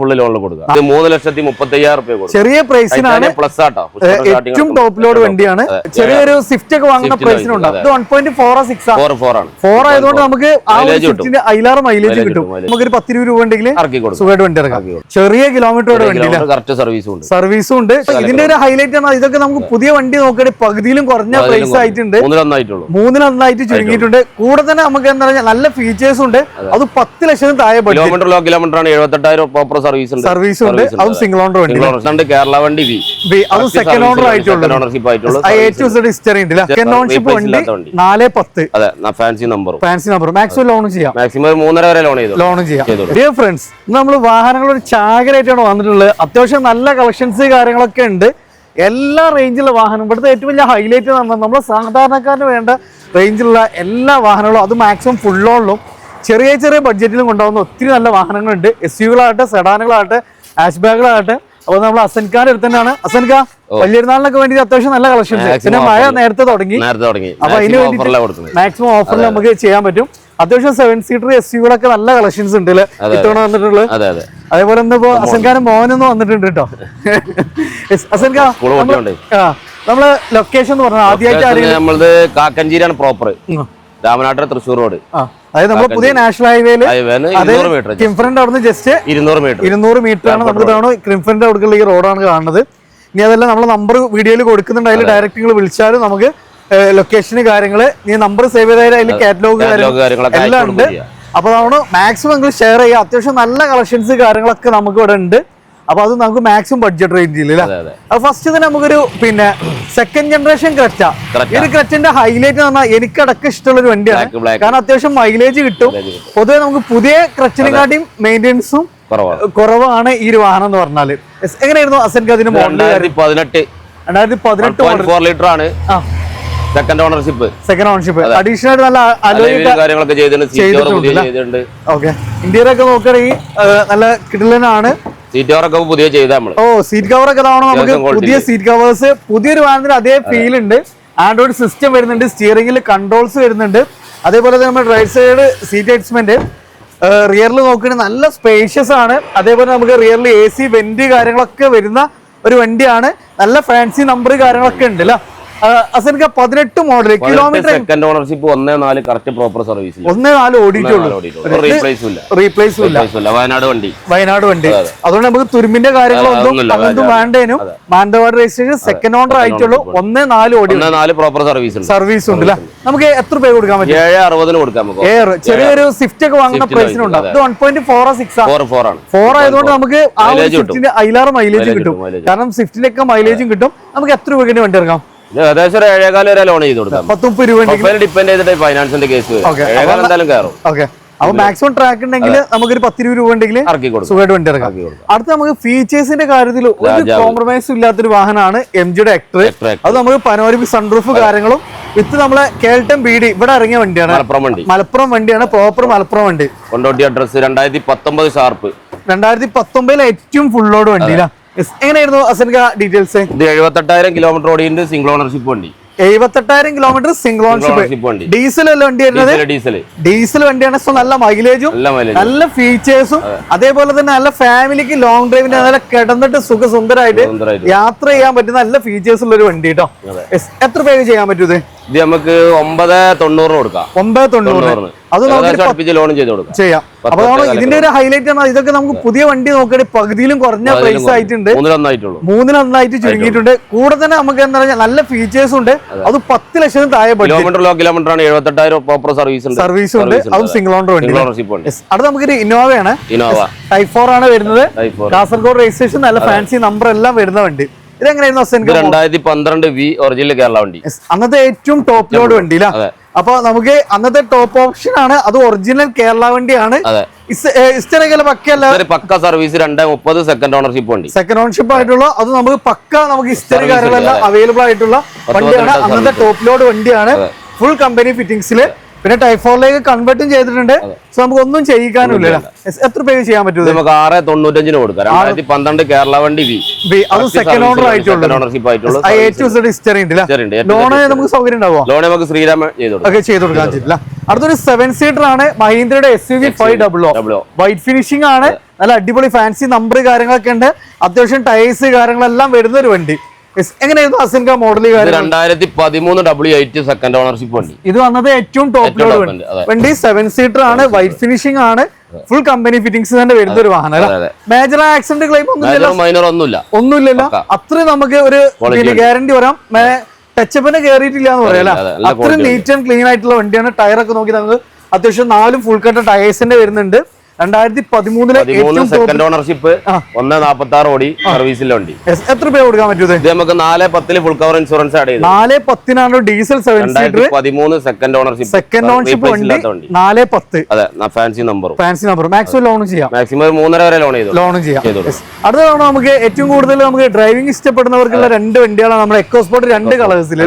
Full ലോണിൽ കൊടുക്കുക. 3,35,000 രൂപ. ചെറിയ പ്രൈസിനാണ്, പ്ലസ് ആട്ടോ, ഏറ്റവും ടോപ്പ് ലോഡ് വണ്ടിയാണ്. ചെറിയൊരു സ്വിഫ്റ്റ് ഒക്കെ വാങ്ങുന്ന പ്രൈസിനുണ്ടാവും. ഇത് 1.4 ആണ്. 4 ആയതുകൊണ്ട് നമുക്ക് ആ ഒരു സ്വിഫ്റ്റിന്റെ അതിലേറെ മൈലേജ് കിട്ടും. നമുക്കൊരു 10-20 രൂപ ഉണ്ടെങ്കിൽ സുഖമായിട്ട് വണ്ടി ഇറക്കാം. ചെറിയ കിലോമീറ്റർ സർവീസും ഉണ്ട്. ഇതിന്റെ ഒരു ഹൈലൈറ്റ് ആണ്, ഇതൊക്കെ നമുക്ക് പുതിയ വണ്ടി നോക്കുകയാണെങ്കിൽ പകുതിയിലും കുറഞ്ഞ പ്രൈസ് ആയിട്ടുണ്ട്. 3,100 ചുരുങ്ങിയിട്ടുണ്ട്. കൂടെ തന്നെ നമുക്ക് എന്താ പറയുക, നല്ല ഫീച്ചേഴ്സും ഉണ്ട്. അത് 10 ലക്ഷത്തിന് താഴെ കിലോമീറ്റർ ആണ്. 78,000 പ്രോപ്പർ സർവീസ് ഉണ്ട്. അതും സിംഗിൾ ഓണർ വണ്ടി. കേരള വണ്ടി അത് സെക്കൻഡ് ഓണർ ആയിട്ടുള്ളൂ. സെക്കൻഡ് ഓണർഷിപ്പ് വണ്ടി 410. ഫാൻസി നമ്പർ മാക്സിമം ലോൺ ചെയ്യാം. മാക്സിമം 3.5 വരെ ലോൺ ചെയ്യാം. ഡിയർ ഫ്രണ്ട്സ്, നമ്മൾ വാഹനങ്ങളുടെ ചാകരായിട്ടാണ് വന്നിട്ടുള്ളത്. അത്യാവശ്യം നല്ല കളക്ഷൻസ് കാര്യങ്ങളൊക്കെ ഉണ്ട്. എല്ലാ റേഞ്ചിലുള്ള വാഹനം, ഇവിടുത്തെ ഏറ്റവും വലിയ ഹൈലൈറ്റ് എന്ന് പറഞ്ഞാൽ നമ്മൾ സാധാരണക്കാരന് വേണ്ട റേഞ്ചിലുള്ള എല്ലാ വാഹനങ്ങളും, അത് മാക്സിമം ഫുൾ ഓണിലും ചെറിയ ചെറിയ ബഡ്ജറ്റിലും കൊണ്ടുപോകുന്ന ഒത്തിരി നല്ല വാഹനങ്ങളുണ്ട്. SUV-കളാകട്ടെ, സെഡാനുകളാകട്ടെ, ഹാച്ച് ബാഗുകളാകട്ടെ. അപ്പോൾ നമ്മൾ അസൻഖാന്റെ അടുത്ത് തന്നെയാണ്. അസൻഖ, വലിയൊരുനാളിനൊക്കെ വേണ്ടി അത്യാവശ്യം നല്ല കളക്ഷൻസ്. പിന്നെ മഴ നേരത്തെ തുടങ്ങി. അപ്പൊ അതിന് വേണ്ടി മാക്സിമം ഓഫറിൽ നമുക്ക് ചെയ്യാൻ പറ്റും. അത്യാവശ്യം 7 സീറ്റർ SUV-കളൊക്കെ നല്ല കളക്ഷൻസ് ഉണ്ട് ഇത്തവണ വന്നിട്ടുള്ളത്. അതേപോലെ ഇന്നിപ്പോ അസൻഖാന്റെ മോനൊന്നും വന്നിട്ടുണ്ട് കേട്ടോ. അസൻഖ, നമ്മള് ലൊക്കേഷൻ എന്ന് പറഞ്ഞാൽ ആദ്യമായിട്ട് കാക്കഞ്ചേരിയാണ് പ്രോപ്പർ, രാമനാട്ടുകര തൃശ്ശൂർ റോഡ്. അതായത് നമ്മൾ പുതിയ നാഷണൽ ഹൈവേയില് കിംഫ്രണ്ട് അവിടുന്ന് ജസ്റ്റ് 200 മീറ്റർ ആണ് നമുക്ക് കിംഫ്രണ്ട് അവിടേക്കുള്ള ഈ റോഡാണ് കാണുന്നത്. ഇനി അതല്ല, നമ്മൾ നമ്പർ വീഡിയോയിൽ കൊടുക്കുന്നുണ്ട്. അതിൽ ഡയറക്റ്റ് നിങ്ങൾ വിളിച്ചാലും നമുക്ക് ലൊക്കേഷന് കാര്യങ്ങള്, നീ നമ്പർ സേവ് ചെയ്താൽ അതിൽ കാറ്റലോഗ് കാര്യങ്ങളൊക്കെ എല്ലാം ഉണ്ട്. അപ്പൊ നമ്മൾ മാക്സിമം നിങ്ങൾ ഷെയർ ചെയ്യുക. അത്യാവശ്യം നല്ല കളക്ഷൻസ് കാര്യങ്ങളൊക്കെ നമുക്ക് ഇവിടെ ഉണ്ട്. അപ്പൊ അത് നമുക്ക് മാക്സിമം ബഡ്ജറ്റ് റേഞ്ചിൽ. ഫസ്റ്റ് തന്നെ നമുക്കൊരു പിന്നെ സെക്കൻഡ് ജനറേഷൻ ക്രെറ്റ. ഈ ഒരു ക്രെറ്റന്റെ ഹൈലൈറ്റ് എന്ന് പറഞ്ഞാൽ എനിക്കടക്കം ഇഷ്ടമുള്ള ഒരു വണ്ടിയാണ്. കാരണം അത്യാവശ്യം മൈലേജ് കിട്ടും. പൊതുവെ നമുക്ക് പുതിയ ക്രെറ്റിനെക്കാട്ടിയും മെയിൻ്റെനൻസും കുറവാണ് ഈ ഒരു വാഹനം എന്ന് പറഞ്ഞാല്. എങ്ങനെയായിരുന്നു അസൻഖ അതിന് മോഡൽ? 2018 ലിറ്റർ ആണ്. Second ownership. അഡീഷണൽ നല്ല കാര്യങ്ങളൊക്കെ ചെയ്തിട്ടുണ്ട്. ഓക്കെ, ഇന്റീരിയർ ഒക്കെ നോക്കുകയാണെങ്കിൽ നല്ല കിടിലനാണ്. സീറ്റ് കവറൊക്കെ പുതിയ ചെയ്ത നമ്മള്. സീറ്റ് കവർ ഒക്കെ നമുക്ക് പുതിയ സീറ്റ് കവേഴ്സ്, പുതിയൊരു വാഹനത്തിന് അതേ ഫീൽ ഉണ്ട്. ആൻഡ്രോയിഡ് സിസ്റ്റം വരുന്നുണ്ട്, സ്റ്റിയറിംഗിൽ കൺട്രോൾസ് വരുന്നുണ്ട്. അതേപോലെ തന്നെ നമ്മുടെ റൈറ്റ് സൈഡ് സീറ്റ് അഡ്ജസ്റ്റ്മെന്റ്, റിയറിൽ നോക്കുകയാണെങ്കിൽ നല്ല സ്പേഷ്യസ് ആണ്. അതേപോലെ നമുക്ക് റിയറിൽ AC വെന്റ് കാര്യങ്ങളൊക്കെ വരുന്ന ഒരു വണ്ടിയാണ്. നല്ല ഫാൻസി നമ്പർ കാര്യങ്ങളൊക്കെ ഉണ്ട് അല്ലേ അസൻഖ? 18 model, kilometre, second ownership, 1.4 correct proper service, 1.4 ഓടിയിട്ടുള്ളൂ. റീപ്ലേസും ഇല്ല. വയനാട് വണ്ടി. അതുകൊണ്ട് നമുക്ക് തുരുമ്പിന്റെ കാര്യങ്ങളൊന്നും അങ്ങനത്തും വേണ്ടേനും. മാനന്തവാടി രജിസ്ട്രേഷൻ, സെക്കൻഡ് ഓണർ ആയിട്ടുള്ളൂ. 1.4 ഓടി, 1.4 പ്രോപ്പർ സർവീസ് ഉണ്ട്. നമുക്ക് എത്ര രൂപ കൊടുക്കാൻ പറ്റും? 760 കൊടുക്കാം. ചെറിയൊരു സ്വിഫ്റ്റ് ഒക്കെ വാങ്ങുന്ന പ്രൈസിനുണ്ടാവും. ഇത് 1.4 ആണ്. 4 ആയതുകൊണ്ട് നമുക്ക് ആ ഒരു സ്വിഫ്റ്റിന്റെ അതിലേറെ മൈലേജ് കിട്ടും. കാരണം സ്വിഫ്റ്റിന്റെ ഒക്കെ മൈലേജും കിട്ടും. നമുക്ക് എത്ര രൂപയ്ക്ക് വണ്ടി ഇറക്കാം? ഏകദേശം 7.25 വരെ ലോൺ ചെയ്ത് കൊടുക്കാം. 10-30 രൂപ ഡിപ്പെൻഡ് ചെയ്തിട്ട് ഫൈനാൻസിന്റെ കേസ് എന്തായാലും കയറും. അപ്പൊ മാക്സിമം ട്രാക്ക് ഉണ്ടെങ്കിൽ നമുക്കൊരു 10-20 രൂപ ഉണ്ടെങ്കിൽ സുഖമായിട്ട് വണ്ടി ഇറക്കാം. അടുത്ത നമുക്ക് ഫീച്ചേഴ്സിന്റെ കാര്യത്തിൽ ഒരു കോംപ്രമൈസും ഇല്ലാത്തൊരു വാഹനമാണ് MGയുടെ ഹെക്ടർ. അത് നമുക്ക് പനോരമിക് സൺറൂഫ് കാര്യങ്ങളും വിത്ത് നമ്മളെ കേൾട്ടൻ BD ഇവിടെ ഇറങ്ങിയ വണ്ടിയാണ്. മലപ്പുറം വണ്ടിയാണ്, പ്രോപ്പർ മലപ്പുറം വണ്ടി. Kondotty address 2019 sharp. 2019 ഏറ്റവും ഫുൾ ലോഡ് വണ്ടിയില്ല. എങ്ങനെയായിരുന്നു അസൻഖ ഡീറ്റെയിൽസ്? ഇത് 78,000 കിലോമീറ്റർ ഓടിയുണ്ട്. സിംഗിൾ ഓണർഷിപ്പ് വണ്ടി. 78,000 കിലോമീറ്റർ സിംഗിൾ ഓണർഷിപ്പ് വണ്ടി. ഡീസൽ അല്ല വണ്ടി വരുന്നത്? ഡീസൽ വണ്ടിയാണ്. സോ നല്ല മൈലേജും നല്ല ഫീച്ചേഴ്സും, അതേപോലെ തന്നെ നല്ല ഫാമിലിക്ക് ലോങ് ഡ്രൈവിന്റെ നല്ല കിടന്നിട്ട് സുഖസുന്ദരമായിട്ട് യാത്ര ചെയ്യാൻ പറ്റുന്ന നല്ല ഫീച്ചേഴ്സ് ഉള്ള ഒരു വണ്ടി കേട്ടോ. എത്ര പേര് ചെയ്യാൻ പറ്റും ഇത്? ഇത് നമുക്ക് 990 കൊടുക്കാം. 990 അത് നമുക്ക് ലോൺ ചെയ്ത് കൊടുക്കാം, ചെയ്യാം. അപ്പൊ ഇതിന്റെ ഒരു ഹൈലൈറ്റ് ആണ്, ഇതൊക്കെ നമുക്ക് പുതിയ വണ്ടി നോക്കുകയാണെങ്കിൽ പകുതിയിലും കുറഞ്ഞ പ്രൈസ് ആയിട്ടുണ്ട്. 3.1 ചുരുങ്ങിയിട്ടുണ്ട്. കൂടെ തന്നെ നമുക്ക് എന്താ പറയുക, നല്ല ഫീച്ചേഴ്സും ഉണ്ട്. അത് 10 ലക്ഷത്തിന് താഴെ കിലോമീറ്റർ ആണ്. 78,000 പ്രോപ്പർ സർവീസ് ഉണ്ട്. അതും സിംഗിൾ ഓണർ വണ്ടി. അത് നമുക്കൊരു ഇന്നോവയാണ്. Type 4 ആണ് വരുന്നത്. കാസർഗോഡ് രജിസ്ട്രേഷൻ, നല്ല ഫാൻസി നമ്പർ എല്ലാം വരുന്ന വണ്ടി. ഇതെങ്ങനെയായിരുന്നു? 2012 V ഒറിജിനൽ കേരള വണ്ടി. അന്നത്തെ ഏറ്റവും ടോപ്പ് ലോഡ് വണ്ടി. അപ്പൊ നമുക്ക് അന്നത്തെ ടോപ്പ് ഓപ്ഷൻ ആണ്. അത് ഒറിജിനൽ കേരള വണ്ടിയാണ്. പക്ക സർവീസ് 230 സെക്കൻഡ് ഓണർഷിപ്പ് വണ്ടി. സെക്കൻഡ് ഓണർഷിപ്പ് ആയിട്ടുള്ള അത് നമുക്ക് പക്ക നമുക്ക് ഹിസ്റ്ററി കാര്യങ്ങളെല്ലാം അവൈലബിൾ ആയിട്ടുള്ള വണ്ടിയാണ്. അന്നത്തെ ടോപ്പ് ലോഡ് വണ്ടിയാണ്. ഫുൾ കമ്പനി ഫിറ്റിംഗ്സില്. പിന്നെ Type 4 കൺവേർട്ടും ചെയ്തിട്ടുണ്ട്. സോ നമുക്ക് ഒന്നും ചെയ്യിക്കാനില്ല. എത്ര പേ ചെയ്യാൻ പറ്റും? നമുക്ക് 695 കൊടുക്കാം. 2012 കേരള വണ്ടി V. അത് സെക്കൻഡ് ഓണർ ആയിട്ടുള്ള ലോണ് നമുക്ക് സൗകര്യം ഉണ്ടാവുമോ? ലോൺ നമുക്ക് ശ്രീരാമ ചെയ്ത് കൊടുക്കാം. ചെയ്ത് കൊടുക്കാൻ പറ്റില്ല. അടുത്തൊരു 7 സീറ്റർ ആണ്, മഹീന്ദ്രയുടെ SUV 500. വൈറ്റ് ഫിനിഷിംഗ് ആണ്, നല്ല അടിപൊളി ഫാൻസി നമ്പർ കാര്യങ്ങളൊക്കെ ഉണ്ട്, അത്യാവശ്യം ടയേഴ്സ് കാര്യങ്ങളെല്ലാം വരുന്ന ഒരു വണ്ടി. എങ്ങനെയായിരുന്നു അസിൻക മോഡൽ? 2013 W8 സെക്കൻഡ് ഓണർഷിപ്പ് വണ്ടി. ഇത് വന്നത് ഏറ്റവും ടോപ്പ് ലോഡ് വണ്ടി. 7 സീറ്റർ ആണ്, വൈറ്റ് ഫിനിഷിംഗ് ആണ്, ഫുൾ കമ്പനി ഫിറ്റിംഗ്സ് തന്നെ വരുന്ന ഒരു വാഹനം. മേജർ ആക്സിഡന്റ് ക്ലെയിം ഒന്നുമില്ലല്ലോ. അത്രയും നമുക്ക് ഒരു ഗ്യാരണ്ടി വരാം. ടച്ചപ്പിന് കയറിയിട്ടില്ല എന്ന് പറയാം. അത്രയും നീറ്റ് ആൻഡ് ക്ലീൻ ആയിട്ടുള്ള വണ്ടിയാണ്. ടയറൊക്കെ നോക്കി നമുക്ക് അത്യാവശ്യം 4 ഫുൾ കട്ട ടയേഴ്സിന്റെ വരുന്നുണ്ട്. 2013 സെക്കൻഡ് ഓണർഷിപ്പ് 146 ഓടി സർവീസിലെ വണ്ടി. എത്ര രൂപ കൊടുക്കാൻ പറ്റും? ഇത് നമുക്ക് 410 ഫുൾ കവർ ഇൻഷുറൻസ് ആഡ് ചെയ്തു. 410 ഡീസൽ 7 സീറ്റർ 2013 സെക്കൻഡ് ഓണർഷിപ്പ് വണ്ടി 410. അതെ, ഫാൻസി നമ്പർ മാക്സിമം ലോൺ ചെയ്യാം. മാക്സിമം 3.5 വരെ ലോൺ ചെയ്യാം. അടുത്ത തവണ നമുക്ക് ഏറ്റവും കൂടുതൽ നമുക്ക് ഡ്രൈവിംഗ് ഇഷ്ടപ്പെടുന്നവർക്കുള്ള 2 വണ്ടികളാണ് നമ്മുടെ എക്കോസ്പോർട്ട് 2 കളേഴ്സിൽ.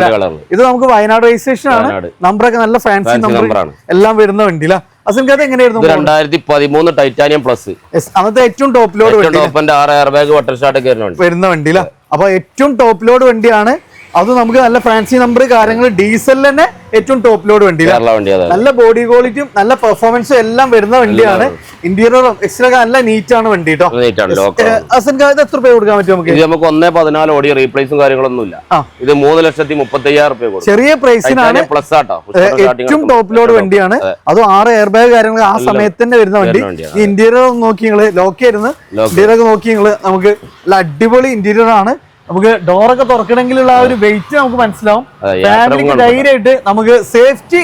ഇത് നമുക്ക് വയനാട് രജിസ്ട്രേഷൻ ആണ്, നമ്പറൊക്കെ നല്ല ഫാൻസി നമ്പർ എല്ലാം വരുന്ന വണ്ടിയില. അസിൻകാത് എങ്ങനെയായിരുന്നു? 2013 ടൈറ്റാനിയം പ്ലസ്, അന്നത്തെ ഏറ്റവും ടോപ്പ് ലോഡ് വണ്ടി, 6 എയർ ബാഗ് വാട്ടർ സ്റ്റാർട്ട് വരുന്ന വണ്ടിയില. അപ്പൊ ഏറ്റവും ടോപ്പ് ലോഡ് വണ്ടിയാണ്. അത് നമുക്ക് നല്ല ഫാൻസി നമ്പർ കാര്യങ്ങൾ, ഡീസലിൽ തന്നെ ഏറ്റവും ടോപ്പ് ലോഡ് വണ്ടി, നല്ല ബോഡി ക്വാളിറ്റിയും നല്ല പെർഫോമൻസും എല്ലാം വരുന്ന വണ്ടിയാണ്. ഇന്റീരിയറും എക്സ്റ്ററൊക്കെ നല്ല നീറ്റ് ആണ് വണ്ടി കേട്ടോ. അസിൻകാത് എത്ര രൂപ കൊടുക്കാൻ പറ്റും നമുക്ക്? നമുക്ക് 1.14 ഓടി റീപ്ലേസും കാര്യങ്ങളൊന്നും ഇല്ല. ഇത് 3,35,000 രൂപ ചെറിയ പ്രൈസിനാണ്. പ്ലസ് ആട്ടോ, ഏറ്റവും ടോപ്പ് ലോഡ് വണ്ടിയാണ്. അതും 6 എയർ ബാഗ് കാര്യങ്ങൾ ആ സമയത്ത് തന്നെ വരുന്ന വണ്ടി. ഈ ഇന്റീരിയർ നോക്കി നിങ്ങള് ലോക്ക് ആയിരുന്നു, ഇന്റീരിയർ ഒക്കെ നോക്കി നിങ്ങള് നമുക്ക് നല്ല അടിപൊളി ഇന്റീരിയർ ആണ്. നമുക്ക് ഡോറൊക്കെ തുറക്കണമെങ്കിലുള്ള ആ ഒരു വെയിറ്റ് നമുക്ക് മനസ്സിലാവും. ഫാമിലിക്ക് ധൈര്യമായിട്ട് നമുക്ക് സേഫ്റ്റി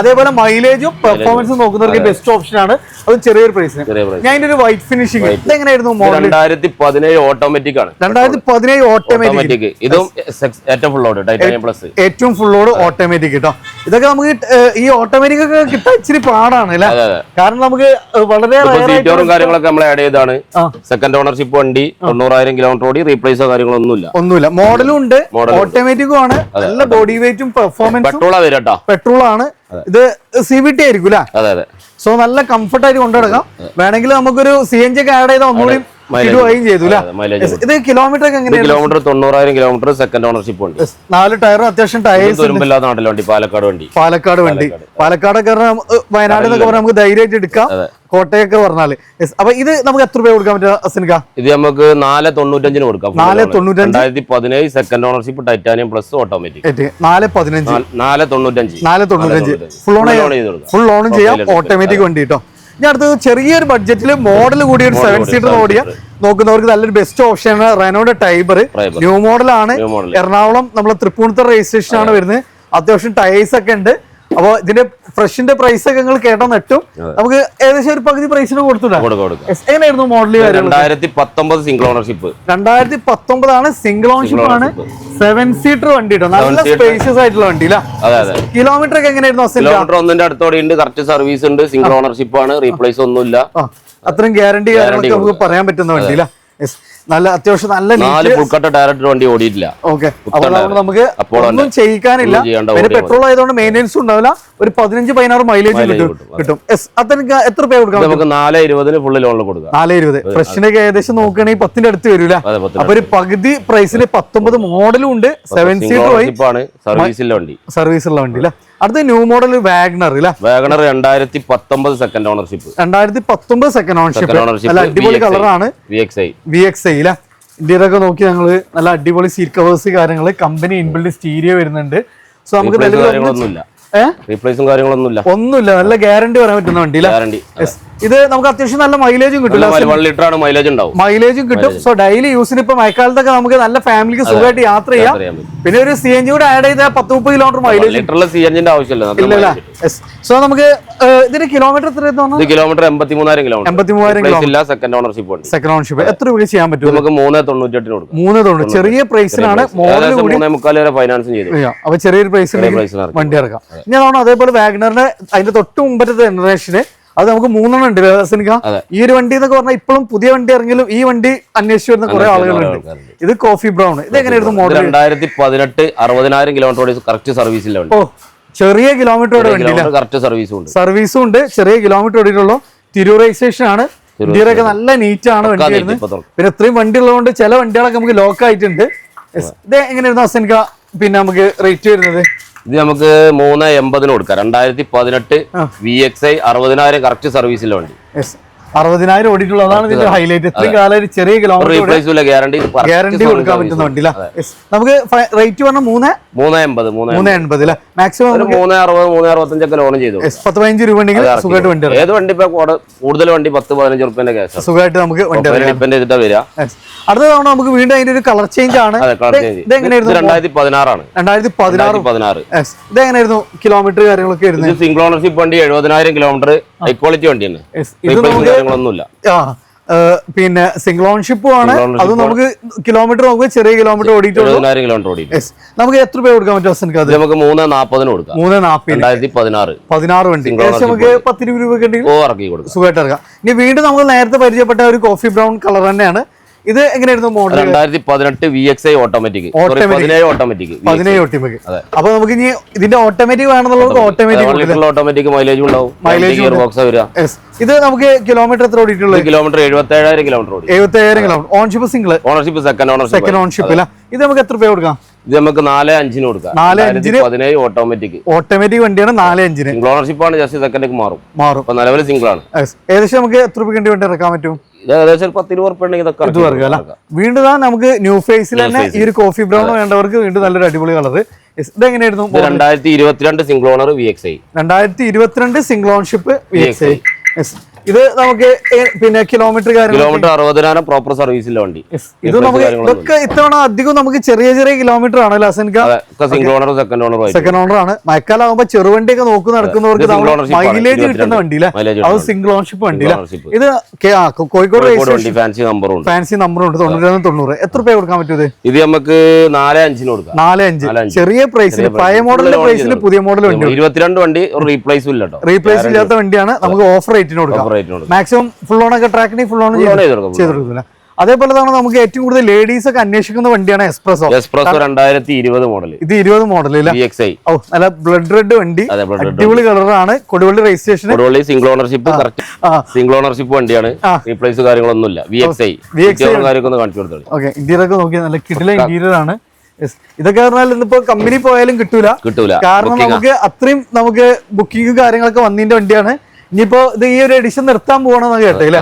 അതേപോലെ മൈലേജും പെർഫോമൻസും നോക്കുന്നവർക്ക് ബെസ്റ്റ് ഓപ്ഷൻ ആണ്. അത് ചെറിയൊരു പ്രൈസിന്. ഞാൻ ഇതിന്റെ ഒരു വൈറ്റ് ഫിനിഷിംഗ് ഇതെങ്ങനെയായിരുന്നു? 2017 ഓട്ടോമാറ്റിക് ആണ്. 2017 ഓട്ടോമാറ്റിക്. ഇതും ഏറ്റവും ഫുൾ ലോഡ് ടൈറ്റാനിയം പ്ലസ്, ഏറ്റവും ഫുൾ ലോഡ് ഓട്ടോമാറ്റിക് കേട്ടോ. ഇതൊക്കെ നമുക്ക് ഈ ഓട്ടോമാറ്റിക് ഒക്കെ കിട്ടാൻ ഇച്ചിരി പാടാണ് അല്ലെ? കാരണം നമുക്ക് വളരെ കാര്യങ്ങളൊക്കെ നമ്മൾ ആഡ് ചെയ്താണ്. സെക്കൻഡ് ഓണർഷിപ്പ് വണ്ടി, 90,000 കിലോമീറ്റർ ഓടി, റീപ്ലേസോ ഒന്നുമില്ല. മോഡലും ഉണ്ട്, ഓട്ടോമാറ്റിക്കും ആണ്, നല്ല ബോഡി വെയിറ്റും പെർഫോമൻസും. പെട്രോൾ ആണ്. ഇത് CVT ആയിരിക്കും അല്ലേ? സോ നല്ല കംഫർട്ട് ആയിട്ട് കൊണ്ടുനടക്കാം. വേണമെങ്കിൽ നമുക്കൊരു CNG ഒക്കെ ആഡ് ചെയ്താൽ ഒന്നുകൂടി ചെയ്തു. ഇത് കിലോമീറ്റർ ഒക്കെ എങ്ങനെയാണ്? കിലോമീറ്റർ 90,000 കിലോമീറ്റർ സെക്കൻഡ് ഓണർഷിപ്പ് ഉണ്ട്. 4 ടയറും അത്യാവശ്യം ടയേഴ്സ്. നാട്ടിലെ വണ്ടി, പാലക്കാട് വണ്ടി. പാലക്കാടൊക്കെ വയനാട് എന്നൊക്കെ പറഞ്ഞാൽ നമുക്ക് ധൈര്യമായിട്ട് എടുക്കാം. കോട്ടയൊക്കെ പറഞ്ഞാല്. അപ്പൊ ഇത് നമുക്ക് എത്ര രൂപ കൊടുക്കാൻ പറ്റുക അസിൻക? ഇത് നമുക്ക് 495 കൊടുക്കാം. 2017 second ownership titanium plus automatic. 495 full on ചെയ്യാം. ഓട്ടോമാറ്റിക് വണ്ടി കേട്ടോ. ഞാൻ അടുത്തത് ചെറിയൊരു ബഡ്ജറ്റിൽ മോഡൽ കൂടിയ ഒരു 7 സീറ്റർ ഓടിയ നോക്കുന്നവർക്ക് നല്ലൊരു ബെസ്റ്റ് ഓപ്ഷനാണ് റെനോയുടെ ടൈബർ. ന്യൂ മോഡലാണ്. എറണാകുളം നമ്മളെ തൃപ്പൂണിത്തുറ രജിസ്ട്രേഷൻ ആണ് വരുന്നത്. അത്യാവശ്യം ടയേഴ്സ് ഒക്കെ ഉണ്ട്. അപ്പൊ ഇതിന്റെ ഫ്രഷിന്റെ പ്രൈസ് ഒക്കെ നിങ്ങൾ കേട്ടോ നെട്ടും നമുക്ക് ഏകദേശം ഒരു പകുതി പ്രൈസിന് കൊടുത്തുടാം. എങ്ങനെയായിരുന്നു മോഡൽ? 2019 single ownership. 2019 ആണ്, സിംഗിൾ ഓണർഷിപ്പ് ആണ്, 7 സീറ്റർ വണ്ടി കേട്ടോ. നല്ല സ്പേഷ്യസ് ആയിട്ടുള്ള വണ്ടി. കിലോമീറ്റർ ഒക്കെ എങ്ങനെയായിരുന്നു? കിലോമീറ്റർ 1ന്റെ അടുത്തോടെ ഉണ്ട്, കറക്റ്റ് സർവീസ് ഉണ്ട്, സിംഗിൾ ഓണർഷിപ്പ് ആണ്, റീപ്ലേസ് ഒന്നുമില്ല. അത്രയും ഗ്യാരണ്ടി കാര്യങ്ങളൊക്കെ നമുക്ക് പറയാൻ പറ്റുന്ന വണ്ടി. നല്ല അത്യാവശ്യം നല്ല ഡയറക്റ്റ് വണ്ടി ഓടിയിട്ടില്ല. ഓക്കെ, നമുക്ക് ഒന്നും ചെയ്യിക്കാനില്ല. പിന്നെ പെട്രോൾ ആയതുകൊണ്ട് മെയിൻ്റെനൻസ് ഉണ്ടാവില്ല. ഒരു 15-16 മൈലേജ് കിട്ടും. അതെനിക്ക് എത്ര രൂപ കൊടുക്കാം? നമുക്ക് 420 ഫുള്ള് ലോണിൽ കൊടുക്കാം. 420 ഫ്രഷിനൊക്കെ ഏകദേശം നോക്കുകയാണെങ്കിൽ 10ന്റെ അടുത്ത് വരില്ല. അപ്പൊ ഒരു പകുതി പ്രൈസിൽ 19 മോഡലും ഉണ്ട്. 7 സീറ്റർ സർവീസുള്ള വണ്ടി അല്ലേ? അടുത്ത new model WagonR 2019 second ownership. 2019 second ownership. നല്ല അടിപൊളി കളറാണ്. VXI ഇന്ത്യയിലൊക്കെ ഒക്കെ നോക്കി ഞങ്ങള് നല്ല അടിപൊളി സീറ്റ് കവേഴ്സ് കാര്യങ്ങള്, കമ്പനി ഇൻബിൽഡ് സ്റ്റീരിയോ വരുന്നുണ്ട്. സോ നമുക്ക് റീപ്ലേസും കാര്യങ്ങളൊന്നുമില്ല. ഒന്നുമില്ല. നല്ല ഗ്യാരണ്ടി പറയാൻ പറ്റുന്ന വണ്ടി. ഇത് നമുക്ക് അത്യാവശ്യം നല്ല മൈലേജും കിട്ടും. 1 ലിറ്റർ ആണ് മൈലേജും കിട്ടും. സോ ഡെയിലി യൂസിന് ഇപ്പൊ മഴക്കാലത്തൊക്കെ നമുക്ക് നല്ല ഫാമിലിക്ക് സുഖമായിട്ട് യാത്ര ചെയ്യാം. പിന്നെ ഒരു CNG കൂടെ ആഡ് ചെയ്താൽ 10-30 കിലോമീറ്റർ മൈലേജ്. CNG ആവശ്യമില്ല. സോ നമുക്ക് ഇതിന്റെ കിലോമീറ്റർ എത്ര? Kilometre 83,000 kilometre. Second ownership. എത്ര രൂപ ചെയ്യാൻ പറ്റും? നമുക്ക് 398 കൊടുക്കും. 390 ചെറിയ പ്രൈസിനാണ്. മോഡൽ കൂടി 3.25 വരെ ഫൈനാൻസ് ചെയ്തു. അപ്പൊ ചെറിയൊരു പ്രൈസിൽ വണ്ടി ഇറക്കാം. ഞാൻ അതേപോലെ വാഗണറിന്റെ അതിന്റെ തൊട്ട് മുമ്പത്തെ ജനറേഷന് അത് നമുക്ക് 3 ഉണ്ട്. ഈ ഒരു വണ്ടി എന്നൊക്കെ പറഞ്ഞാൽ ഇപ്പോഴും പുതിയ വണ്ടി ഇറങ്ങിയാലും ഈ വണ്ടി അന്വേഷിച്ചു വരുന്ന കുറെ ആളുകളുണ്ട്. ഇത് കോഫി ബ്രൗൺ. ഇത് എങ്ങനെയായിരുന്നു മോഡൽ? 2018 60,000 kilometre correct സർവീസിലുണ്ട്. ചെറിയ കിലോമീറ്റർ കറക്റ്റ് സർവീസും ഉണ്ട്. ചെറിയ കിലോമീറ്റർ ഓടിയിട്ടുള്ളൂ. തിരൂർ രജിസ്ട്രേഷൻ ആണ്. ഇന്ത്യയിലൊക്കെ നല്ല നീറ്റ് ആണ് വണ്ടി വരുന്നത്. പിന്നെ ഇത്രയും വണ്ടി ഉള്ളതുകൊണ്ട് ചില വണ്ടികളൊക്കെ നമുക്ക് ലോക്ക് ആയിട്ടുണ്ട്. ഇത് എങ്ങനെയായിരുന്നു അസൻക? പിന്നെ നമുക്ക് റേറ്റ് വരുന്നത് ഇത് നമുക്ക് 380 കൊടുക്കാം. 2018 VXI 60,000 കറക്റ്റ് സർവീസിലെ വണ്ടി. 60,000 ഓടിയിട്ടുള്ളതാണ് ഇതിന്റെ ഹൈലൈറ്റ്. ഇത്രയും കാലം ചെറിയ കിലോമീറ്റർ ഗ്യാരണ്ടി കൊടുക്കാൻ പറ്റുന്ന വണ്ടി. നമുക്ക് റേറ്റ് പറഞ്ഞാൽ 380 അല്ലെ മാക്സിമം 360 365 ഒക്കെ ലോൺ ചെയ്തു. 10-15 രൂപ ഉണ്ടെങ്കിൽ സുഖമായിട്ട് വണ്ടി ഏത് വണ്ടി ഇപ്പൊ കൂടുതൽ വണ്ടി 10-15 റുപ്യന്റെ ക്യാഷ് സുഖമായിട്ട് നമുക്ക് വണ്ടി ഡിപ്പെൻഡ് ചെയ്തിട്ടാ വരിക. അടുത്ത തവണ നമുക്ക് വീണ്ടും അതിന്റെ ഒരു കളർ ചേഞ്ച് ആണ്. ഇത് എങ്ങനെയായിരുന്നു? 2016 ആണ്. 2016. ഇത് എങ്ങനെയായിരുന്നു കിലോമീറ്റർ കാര്യങ്ങളൊക്കെ വരുന്നത്? സിംഗിൾ ഓണർഷിപ്പ് വണ്ടി 70,000 കിലോമീറ്റർ ഹൈ ക്വാളിറ്റി വണ്ടിയാണ്. കാര്യങ്ങളൊന്നുമില്ല. പിന്നെ സിംഗിൾ ഓൺഷിപ്പും ആണ്. അത് നമുക്ക് കിലോമീറ്റർ നോക്കുമ്പോൾ ചെറിയ കിലോമീറ്റർ ഓടിയിട്ടുള്ളൂ. 70,000 കിലോമീറ്റർ ഓടി. നമുക്ക് എത്ര രൂപ കൊടുക്കാൻ പറ്റും? നമുക്ക് 340 കൊടുക്കാം. 2016 വണ്ടി നമുക്ക് 10-20 രൂപ ഇറക്കി കൊടുക്കാം. സുഖമായിട്ട് ഇറക്കാം. ഇനി വീണ്ടും നമുക്ക് നേരത്തെ പരിചയപ്പെട്ട ഒരു കോഫി ബ്രൗൺ കളർ തന്നെയാണ്. ഇത് എങ്ങനെയായിരുന്നു മോഡൽ? 2018 VXI automatic. 17 ഓട്ടോമാറ്റിക്. അപ്പൊ നമുക്ക് ഇനി ഇതിന്റെ ഓട്ടോമാറ്റിക് വേണമെന്നുള്ളത് ഓട്ടോമാറ്റിക് മൈലേജ് ഉണ്ടാവും. ഗിയർ ബോക്സ് വരിക. ഇത് നമുക്ക് കിലോമീറ്റർ എത്ര ഓടിയിട്ടുള്ളത്? കിലോമീറ്റർ 77,000 കിലോമീറ്റർ ഓടി. 77,000 കിലോമീറ്റർ. ഓൺഷിപ്പ് സിംഗിൾ? ഓണർഷിപ്പ് സെക്കൻഡ് ഓൺഷിപ്പ് അല്ല. ഇത് നമുക്ക് എത്ര രൂപ കൊടുക്കാം? ഇത് നമുക്ക് 4.5 കൊടുക്കാം. 4.5 ഓട്ടോമാറ്റിക് വണ്ടിയാണ്. 4.5 സിംഗിൾ ഓണർഷിപ്പ് ആണ്. ജസ്റ്റ് സെക്കൻഡ് മാറും. അപ്പൊ നിലവിൽ സിംഗിൾ ആണ്. ഏകദേശം നമുക്ക് എത്ര രൂപ വണ്ടി ഇറക്കാൻ പറ്റും? ഏകദേശം 10-20 ഉറുപ്പിക ഉണ്ടെങ്കിൽ വീണ്ടും നമുക്ക് ന്യൂ ഫേസിൽ തന്നെ ഈ ഒരു കോഫി ബ്രൗൺ വേണ്ടവർക്ക് വീണ്ടും നല്ലൊരു അടിപൊളി കളർ. ഇതെങ്ങനെയായിരുന്നു? 2022 single owner VXI. 2022 single ownership VXI. ഇത് നമുക്ക് പിന്നെ കിലോമീറ്റർ 60,000 പ്രോപ്പർ സർവീസിലെ വണ്ടി. ഇത് നമുക്ക് ഇതൊക്കെ ഇത്തവണ അധികം നമുക്ക് ചെറിയ കിലോമീറ്റർ ആണല്ലോ സിംഗിൾ ഓണർ സെക്കൻഡ് ഓണർ ആണ്. മഴക്കാലം ആകുമ്പോൾ ചെറുവണ്ടിയൊക്കെ നോക്കി നടക്കുന്നവർക്ക് മൈലേജ് കിട്ടുന്ന വണ്ടിയില്ല. അത് സിംഗിൾ ഓൺഷിപ്പ് വണ്ടിയില്ല. ഇത് കോഴിക്കോട് ഫാൻസി നമ്പറും ഉണ്ട്. 91-90. എത്ര രൂപ കൊടുക്കാൻ പറ്റും? ഇത് നമുക്ക് 4.5 കൊടുക്കാം. 4.5 ചെറിയ പ്രൈസിൽ പഴയ മോഡലിന്റെ പ്രൈസിൽ പുതിയ മോഡൽ വണ്ടി. 22 വണ്ടി റീപ്ലേസ് ഇല്ലാത്ത വണ്ടിയാണ്. നമുക്ക് ഓഫർ റേറ്റിന് കൊടുക്കാം. മാക്സിമം ഫുൾ ഓൺ ഒക്കെ ട്രാക്കിന് ഫുൾ ഓൺ ചെയ്ത് കൊടുക്കില്ല. അതേപോലെ തന്നെ നമുക്ക് ഏറ്റവും കൂടുതൽ ലേഡീസ് ഒക്കെ അന്വേഷിക്കുന്ന വണ്ടിയാണ് എക്സ്പ്രസോ. 2020 മോഡൽ. ഇത് 20 മോഡൽ നല്ല ബ്ലഡ് റെഡ് വണ്ടി. അടിപൊളി കളറാണ്. Koduvally registration. Single ownership single ownership വണ്ടിയാണ്. റീപ്ലേസ് കാര്യങ്ങളൊന്നുമില്ല. VXI കാര്യങ്ങളൊക്കെ കാണിച്ചു കൊടുത്തോളൂ. ഇന്റീരിയർ ഒക്കെ നോക്കിയാൽ നല്ല കിടില ഇന്റീരിയർ ആണ്. ഇതൊക്കെ പറഞ്ഞാൽ ഇന്നിപ്പോ കമ്പനി പോയാലും കിട്ടൂല. കാരണം നമുക്ക് അത്രയും നമുക്ക് ബുക്കിംഗ് കാര്യങ്ങളൊക്കെ വന്നതിന്റെ വണ്ടിയാണ്. ഇനിയിപ്പോ ഇത് ഈ ഒരു എഡിഷൻ നിർത്താൻ പോകണമെന്ന് കേട്ടില്ലേ?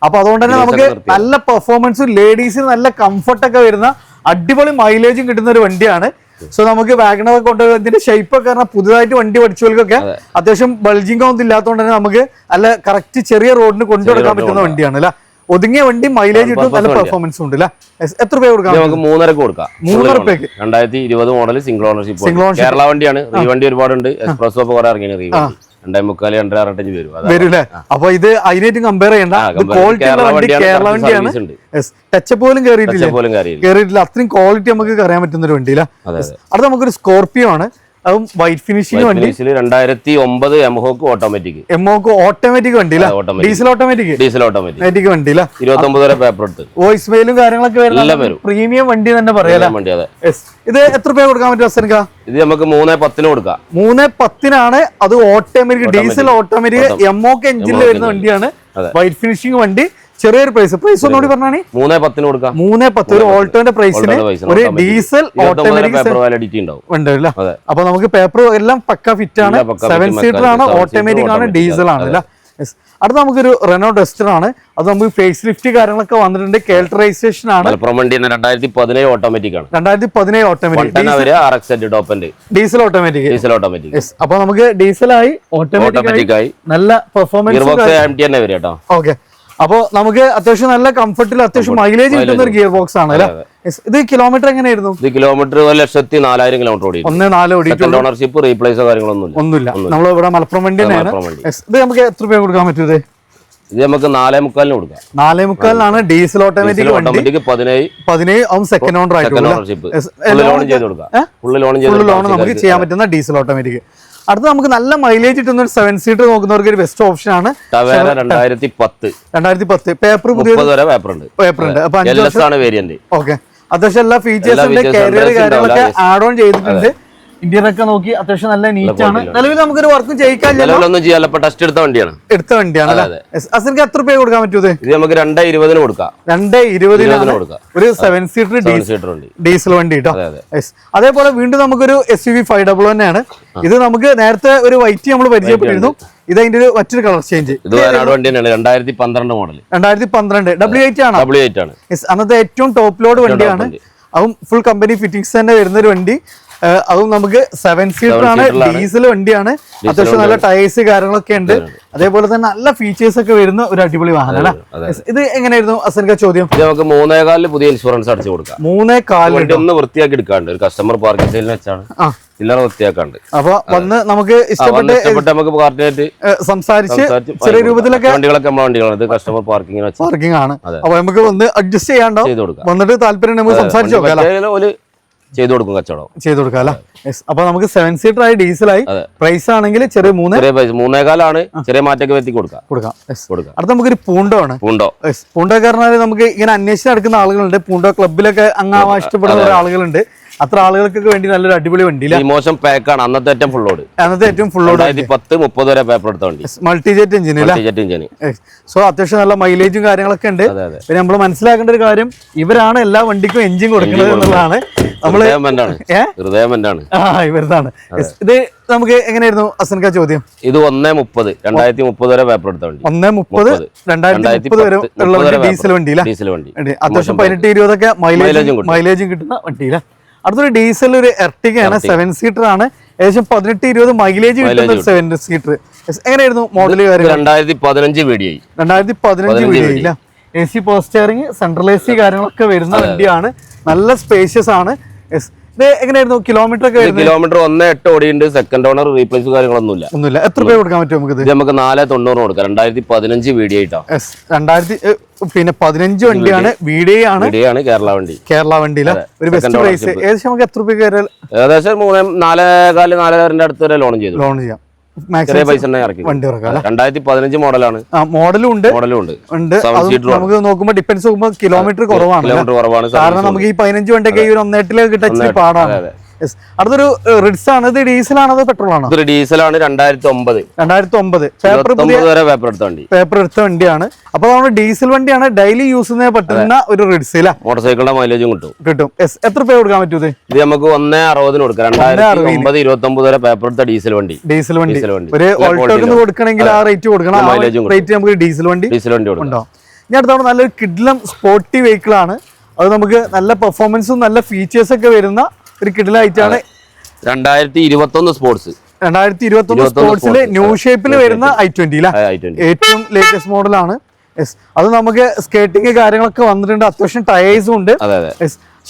അപ്പൊ അതുകൊണ്ട് തന്നെ നമുക്ക് നല്ല പെർഫോമൻസും ലേഡീസിന് നല്ല കംഫർട്ട് ഒക്കെ വരുന്ന അടിപൊളി മൈലേജും കിട്ടുന്ന ഒരു വണ്ടിയാണ്. സോ നമുക്ക് വാഗണർ കൊണ്ട് ഇതിന്റെ ഷേപ്പ് ഒക്കെ പറഞ്ഞാൽ പുതുതായിട്ട് വണ്ടി പഠിച്ചവർക്കൊക്കെ അത്യാവശ്യം ബൾജിംഗ് ഒന്നും ഇല്ലാത്തതുകൊണ്ട് തന്നെ നമുക്ക് നല്ല കറക്റ്റ് ചെറിയ റോഡിന് കൊണ്ടുകൊടുക്കാൻ പറ്റുന്ന വണ്ടിയാണ് അല്ലെ. ഒതുങ്ങിയ വണ്ടി മൈലേജ് കിട്ടും. നല്ല പെർഫോമൻസ് ഉണ്ട് അല്ലെ. എത്ര രൂപ കൊടുക്കാം? നമുക്ക് 3.5 കൊടുക്കാം. 3.5 രൂപയ്ക്ക് 2020 മോഡൽ സിംഗിൾ ഓണർഷിപ്പ് കേരള വണ്ടിയാണ്. ഈ വണ്ടി ഒരുപാടുണ്ട്. എക്സ്പ്രസോ കുറെ ഇറങ്ങിയാണ്. 2.45 വരൂല്ലേ? അപ്പൊ ഇത് അതിനായിട്ട് കമ്പയർ ചെയ്യണ്ട. ക്വാളിറ്റി ഉള്ള വണ്ടി കേരള വണ്ടിയാണ്. ടച്ച് പോലും കേറിയിട്ടില്ല. അത്രയും ക്വാളിറ്റി നമുക്ക് അറിയാൻ പറ്റുന്ന ഒരു വണ്ടിയില്ല. അത് നമുക്കൊരു സ്കോർപിയോ ആണ്. അതും വൈറ്റ് ഫിനിഷിംഗ് വണ്ടി. 2009 എംഹോക്ക് ഓട്ടോമാറ്റിക്. ഓട്ടോമാറ്റിക് വണ്ടി ഡീസൽ ഓട്ടോമാറ്റിക് വണ്ടി. 29 വരെ പേപ്പർ എടുത്ത് വോയിസ് മെയിലും കാര്യങ്ങളൊക്കെ വരും. പ്രീമിയം വണ്ടി തന്നെ പറയാം. ഇത് എത്ര രൂപ കൊടുക്കാൻ പറ്റും? ഇത് നമുക്ക് 3.10 കൊടുക്കാം. 3.10 അത് ഓട്ടോമാറ്റിക് ഡീസൽ ഓട്ടോമാറ്റിക് എംഒക്ക് എഞ്ചിനിൽ വരുന്ന വണ്ടിയാണ്. വൈറ്റ് ഫിനിഷിംഗ് വണ്ടി. ചെറിയൊരു പ്രൈസ് ഒന്നുകൂടി പറഞ്ഞാൽ 3.10 കൊടുക്കാം. 3.10 ഒരു ഓൾട്ടോന്റെ പ്രൈസിന് ഒരു ഡീസൽ ഓട്ടോമാറ്റിക് ഉണ്ട്. അപ്പൊ നമുക്ക് പേപ്പർ എല്ലാം പക്ക ഫിറ്റ് ആണ്. 7 സീറ്റർ ആണ്. ഓട്ടോമാറ്റിക് ആണ്. ഡീസൽ ആണ്. അടുത്ത നമുക്കൊരു റെനോ ഡസ്റ്റർ ആണ്. അത് നമുക്ക് ഫേസ് ലിഫ്റ്റ് കാര്യങ്ങളൊക്കെ വന്നിട്ടുണ്ട്. കേൾട്ടർ രജിസ്ട്രേഷൻ ആണ്. 2017 ഓട്ടോമാറ്റിക് ആണ്. 2017 ഓട്ടോമാറ്റിക് ഡീസൽ ഓട്ടോമാറ്റിക്. അപ്പൊ നമുക്ക് ഡീസലായി ഓട്ടോമാറ്റിക് ആയി നല്ല പെർഫോമൻസ്. ഓക്കെ. അപ്പൊ നമുക്ക് അത്യാവശ്യം നല്ല കംഫർട്ടിൽ അത്യാവശ്യം മൈലേജ് കിട്ടുന്ന ഒരു ഗിയർ ബോക്സ് ആണ് അല്ലെ. ഇത് കിലോമീറ്റർ എങ്ങനെയായിരുന്നു? ഇത് കിലോമീറ്റർ 1,04,000 കിലോമീറ്റർ ഓടി. 1.4 ഓടിയിട്ടുണ്ട്. ഓണർഷിപ്പ് റീപ്ലേസോ കാര്യങ്ങളൊന്നുമില്ല. നമ്മൾ ഇവിടെ മലപ്പുറം വണ്ടി തന്നെയാണ്. ഇത് നമുക്ക് എത്ര രൂപ കൊടുക്കാൻ പറ്റും? ഇത് നമുക്ക് 4.25 കൊടുക്കാം. 4.25 diesel automatic 17 second owner loan നമുക്ക് ചെയ്യാൻ പറ്റുന്ന ഡീസൽ ഓട്ടോമാറ്റിക്. അടുത്ത നമുക്ക് നല്ല മൈലേജ് കിട്ടുന്ന ഒരു 7 സീറ്റർ നോക്കുന്നവർക്ക് ഒരു ബെസ്റ്റ് ഓപ്ഷൻ ആണ്. 2010 പേപ്പർ പേപ്പർ ഉണ്ട്. അപ്പൊ 5 വർഷം. ഓക്കെ. അത്യാവശ്യം എല്ലാ ഫീച്ചേഴ്സും ഉണ്ട്. കാരിയർ കാര്യങ്ങളൊക്കെ ആഡ് ഓൺ ചെയ്തിട്ടുണ്ട്. ഇന്റീരിയർ ഒക്കെ നോക്കി അത്യാവശ്യം നല്ല നീറ്റ് ആണ്. നിലവിൽ നമുക്കൊരു വർക്കും ചെയ്യിക്കാൻ നിലവിലൊന്നും ചെയ്യാൻ ടെസ്റ്റ് എടുത്ത വണ്ടിയാണ്. എടുത്ത വണ്ടിയാണ്. അസർക്ക് എത്ര രൂപ കൊടുക്കാൻ പറ്റൂത്? ഇത് നമുക്ക് 220 കൊടുക്കാം. 220 കൊടുക്കാം. ഒരു 7 സീറ്റർ ഡീസൽ വണ്ടി കേട്ടോ. അതേപോലെ വീണ്ടും നമുക്കൊരു SUV 500 തന്നെയാണ്. ഇത് നമുക്ക് നേരത്തെ ഒരു വൈറ്റ് നമ്മൾ പരിചയപ്പെട്ടിരുന്നു. ഇത് അതിന്റെ ഒരു മറ്റൊരു കളർ ചേഞ്ച്. ഇത് വണ്ടി തന്നെയാണ്. 2012 മോഡൽ. 2012 W8 ആണ്. W8 ആണ്. അന്നത്തെ ഏറ്റവും ടോപ്പ് ലോഡ് വണ്ടിയാണ്. അതും ഫുൾ കമ്പനി ഫിറ്റിംഗ്സ് തന്നെ വരുന്ന ഒരു വണ്ടി. അതും നമുക്ക് 7 സീറ്റർ ആണ്. ഡീസൽ വണ്ടിയാണ്. അത്യാവശ്യം നല്ല ടയേഴ്സ് കാര്യങ്ങളൊക്കെ ഉണ്ട്. അതേപോലെ തന്നെ നല്ല ഫീച്ചേഴ്സ് ഒക്കെ വരുന്ന ഒരു അടിപൊളി വാഹനം. ഇത് എങ്ങനെയായിരുന്നു അസൻക ചോദ്യം? നമുക്ക് 3.4 പുതിയ ഇൻഷുറൻസ് അടിച്ചു കൊടുക്കാം. 3.4 ഒന്ന് വൃത്തിയാക്കി എടുക്കാണ്ട് ഒരു കസ്റ്റമർ പാർക്കിംഗ് സെയിലിന് വെച്ചാണ് ചില്ലറ വൃത്തിയാക്കാണ്ട്. അപ്പൊ വന്ന് നമുക്ക് ഇഷ്ടപ്പെട്ട് നമുക്ക് പാർട്ടിയായിട്ട് സംസാരിച്ച് ചെറിയ രൂപത്തിലൊക്കെ വണ്ടികളൊക്കെ നമ്മളെ വണ്ടികളാണ്. കസ്റ്റമർ പാർക്കിംഗ് ആണ്. അപ്പൊ നമുക്ക് വന്ന് അഡ്ജസ്റ്റ് ചെയ്യാണ്ടോ, വന്നിട്ട് താല്പര്യം നമുക്ക് സംസാരിച്ചു നോക്കാം. ചെയ്തു കൊടുക്കും, കച്ചവടം ചെയ്തു കൊടുക്കാം അല്ലേ. അപ്പൊ നമുക്ക് 7 സീറ്റർ ആയി ഡീസലായി. പ്രൈസ് ആണെങ്കിൽ ചെറിയ 3.4 ചെറിയ മാറ്റൊക്കെ വരുത്തി കൊടുക്കാം. അടുത്ത നമുക്കൊരു പൂണ്ടോ ആണ്. പൂണ്ടോ കാരണം നമുക്ക് ഇങ്ങനെ അന്വേഷിച്ച് നടക്കുന്ന ആളുകളുണ്ട്. പൂണ്ടോ ക്ലബിലൊക്കെ അങ്ങ് ഇഷ്ടപ്പെടുന്ന ആളുകളുണ്ട്. അത്ര ആളുകൾക്കൊക്കെ വേണ്ടി നല്ലൊരു അടിപൊളി വണ്ടി. ഇമോഷൻ പാക്ക് ആണ്. അന്നത്തെ ഏറ്റവും ഫുൾ ലോഡ്. 10-30 വരെ പേപ്പർ എടുത്ത വണ്ടി. Multijet engine. സോ അത്യാവശ്യം നല്ല മൈലേജും കാര്യങ്ങളൊക്കെ ഉണ്ട്. പിന്നെ നമ്മൾ മനസ്സിലാക്കേണ്ട ഒരു കാര്യം, ഇവരാണ് എല്ലാ വണ്ടിക്കും എഞ്ചിൻ കൊടുക്കുന്നത് എന്നുള്ളതാണ്. നമ്മള് ഇവരുതാണ്. ഇത് നമുക്ക് എങ്ങനെയായിരുന്നു അസൻക ചോദ്യം? ഇത് 1.30 2030 വരെ പേപ്പർ എടുത്ത വണ്ടി. 1.30 2030 വരെ ഉള്ള ഡീസൽ വണ്ടി. അത്യാവശ്യം 18-20 ഒക്കെ മൈലേജും കിട്ടുന്ന വണ്ടിയില്ല. അടുത്തൊരു ഡീസൽ ഒരു എർട്ടിഗയാണ്. 7 സീറ്റർ ആണ്. ഏകദേശം 18-20 മൈലേജ് കിട്ടുന്ന 7 സീറ്റർ. എങ്ങനെയായിരുന്നു മോഡല് കാര്യം? 2015 video. 2015 video. AC power steering, central AC കാര്യങ്ങളൊക്കെ വരുന്ന വണ്ടിയാണ്. നല്ല സ്പേഷ്യസ് ആണ്. ഇത് എങ്ങനെയായിരുന്നു കിലോമീറ്റർ ഒക്കെ? കിലോമീറ്റർ 1.8 ഓടിയുണ്ട്. സെക്കൻഡ് ഓണർ റീപ്ലേസ് കാര്യങ്ങളൊന്നുമില്ല. എത്ര രൂപ കൊടുക്കാൻ പറ്റും നമുക്ക്? നമുക്ക് 490 കൊടുക്കാം. 2015 വീഡിയോ ആയിട്ടോ. 2015 വണ്ടിയാണ്. വീഡിയോ ആണ്. കേരള വണ്ടിയില ഒരു ബെസ്റ്റ് പ്രൈസ്. ഏകദേശം നമുക്ക് എത്ര രൂപ? ഏകദേശം 4.4 അടുത്ത് വരെ ലോൺ ചെയ്യാം. വണ്ടി 2015 മോഡലാണ്. മോഡലും ഉണ്ട്. നമുക്ക് നോക്കുമ്പോ ഡിപ്പെൻസ് നോക്കുമ്പോ കിലോമീറ്റർ കുറവാണ്. കാരണം നമുക്ക് ഈ 15 വണ്ടിയൊക്കെ ഈ ഒരു 1.8 കിട്ടാൻ പാടാണ്. അടുത്തൊരു റിഡ്സ് ആണ്. ഇത് ഡീസൽ ആണോ പെട്രോൾ ആണോ? ഇത് ഡീസലാണ്. 2009 പേപ്പർ എടുത്ത വണ്ടിയാണ്. അപ്പൊ നമ്മൾ ഡീസൽ വണ്ടിയാണ്. ഡെയിലി യൂസ് ചെയ്യാൻ പറ്റുന്ന ഒരു റിഡ്സ്. മോട്ടോർ സൈക്കിളിന്റെ മൈലേജും കിട്ടും. എത്ര രൂപ കൊടുക്കാൻ പറ്റൂ? ഇത് നമുക്ക് 1.60 കൊടുക്കാം. 2029 വരെ പേപ്പർ എടുത്ത ഡീസൽ വണ്ടി. ഒരു ഓൾട്ടോക്ക് കൊടുക്കണമെങ്കിൽ ആ റേറ്റ് കൊടുക്കണം. റേറ്റ് നമുക്ക് ഡീസൽ വണ്ടി ഉണ്ടോ? ഇനി അടുത്താണ് നല്ലൊരു കിഡ്ലം സ്പോർട്ടി വെഹിക്കിൾ ആണ്. അത് നമുക്ക് നല്ല പെർഫോമൻസും നല്ല ഫീച്ചേഴ്സ് ഒക്കെ വരുന്ന ഒരു കിഡിലായിട്ടാണ്. 2021 സ്പോർട്സ്. 2021 സ്പോർട്സില് ന്യൂ ഷേപ്പിൽ വരുന്ന i20 ഏറ്റവും ലേറ്റസ്റ്റ് മോഡലാണ്. അത് നമുക്ക് സ്കേറ്റിംഗ് കാര്യങ്ങളൊക്കെ വന്നിട്ടുണ്ട്. അത്യാവശ്യം ടയേഴ്സും ഉണ്ട്.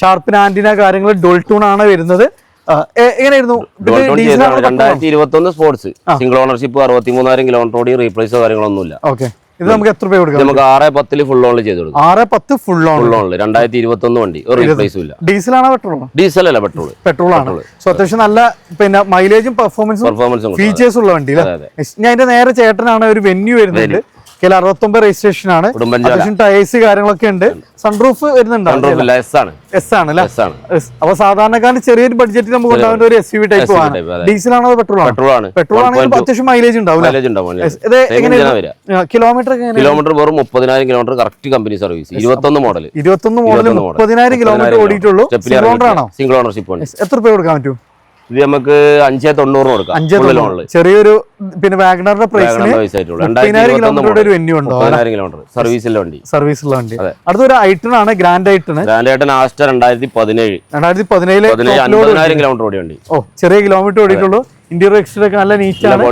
ഷാർപ്പിൻ ആന്റിന കാര്യങ്ങൾ ഡുവൽ ടൂൺ ആണ് വരുന്നത്. എങ്ങനെയായിരുന്നു? 2021 സ്പോർട്സ്. Single ownership. 63,000 കിലോമീറ്റർ ഓടി. റീപ്ലേസോ കാര്യങ്ങളൊന്നുമില്ല. ഇത് നമുക്ക് എത്ര രൂപ കൊടുക്കാം? നമുക്ക് 6.10 ഫുൾ ഓൺ ചെയ്ത് കൊടുക്കും. 6.10 ഫുൾ ഓൺ. 2021 വണ്ടി. ഒരു റീപ്ലേസും ഇല്ല. ഡീസൽ ആണോ പെട്രോൾ? ഡീസൽ അല്ല, പെട്രോൾ ആണ്. സോ അത്യാവശ്യം നല്ല പിന്നെ മൈലേജും പെർഫോമൻസും ഫീച്ചേഴ്സ് ഉള്ള വണ്ടി. ഞാൻ അതിന്റെ നേരെ ചേട്ടനാണ്. ഒരു വെന്യൂ വരുന്നുണ്ട്. 69 രജിസ്ട്രേഷൻ ആണ്. ടയേഴ്സ് കാര്യങ്ങളൊക്കെ ഉണ്ട്. സൺറൂഫ് വരുന്നുണ്ട്. അപ്പൊ സാധാരണക്കാരന് ചെറിയൊരു ബഡ്ജറ്റിൽ നമുക്ക് കൊണ്ടുപോകുന്ന ഒരു SUV ടൈപ്പ് ആണ്. ഡീസൽ ആണോ പെട്രോൾ ആണ്? പെട്രോൾ ആണെങ്കിൽ അത്യാവശ്യം മൈലേജ് ഉണ്ടാവും. ഇത് എങ്ങനെയാണ് കിലോമീറ്റർ? വെറും 30,000 kilometre correct company service. 21 model 30,000 kilometre ഓടിയിട്ടുള്ളൂ. Single ownership. എത്ര രൂപ കൊടുക്കാൻ പറ്റും? ഇത് നമുക്ക് 590 കൊടുക്കാം. ചെറിയൊരു പിന്നെ വാഗണറിന്റെ പ്രൈസിന് 30,000 കിലോമീറ്റർ ഒരു വെന്യൂ ഉണ്ടോ? സർവീസുള്ള വണ്ടി. അടുത്തൊരു ഐട്ടൺ ആണ്. ഗ്രാൻഡ് ഐട്ടൺ. ആസ്റ്റർ 2017 50,000 കിലോമീറ്റർ ഓടിയ വണ്ടി. ചെറിയ കിലോമീറ്റർ ഓടിയിട്ടുള്ളൂ. ഇന്റീരിയർ എക്സ്റ്റീരിയർ ഒക്കെ നല്ല നീറ്റാണ്.